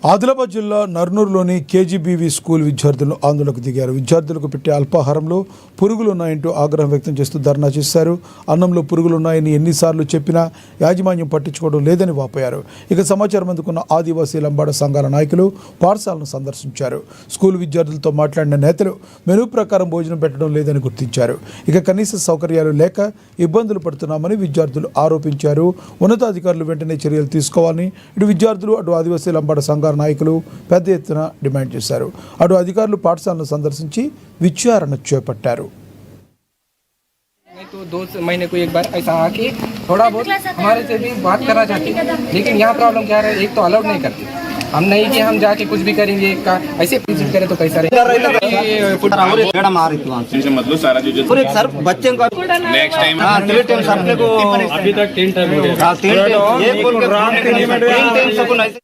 ఆదిలాబాద్ జిల్లా నర్నూలులోని KGBV school విద్యార్థులు ఆందోళనకు దిగారు. విద్యార్థులకు పెట్టే అల్పాహారంలో పురుగులున్నాయంటూ ఆగ్రహం వ్యక్తం చేస్తూ ధర్నా చేశారు. అన్నంలో పురుగులున్నాయని ఎన్నిసార్లు చెప్పినా యాజమాన్యం పట్టించుకోవడం లేదని వాపోయారు. ఇక సమాచారం అందుకున్న ఆదివాసీ లంబాడ సంఘాల నాయకులు పాఠశాలను సందర్శించారు. స్కూల్ విద్యార్థులతో మాట్లాడిన నేతలు మెనూ ప్రకారం భోజనం పెట్టడం లేదని గుర్తించారు. ఇక కనీస సౌకర్యాలు లేక ఇబ్బందులు పడుతున్నామని విద్యార్థులు ఆరోపించారు. ఉన్నతాధికారులు వెంటనే చర్యలు తీసుకోవాలని ఇటు విద్యార్థులు అటు ఆదివాసీ లంబాడ సంఘాల నాయకులు పెద్ద ఎత్తున డిమాండ్ చేశారు. అటు అధికారులు పాఠశాలను సందర్శించి విచారణ చేపట్టారు. तो 2 महीने को एक बार ऐसा आके थोड़ा बहुत हमारे से भी बात करना चाहते हैं, लेकिन यहाँ प्रॉब्लम क्या है, एक तो अलाउड नहीं करते. हम नहीं कि हम जाके कुछ भी करेंगे का ऐसे विजिट करें तो कैसा रहेगा. मतलब सारा जो सर बच्चे को नेक्स्ट टाइम अपने को अभी तक 3 टाइम हो गया.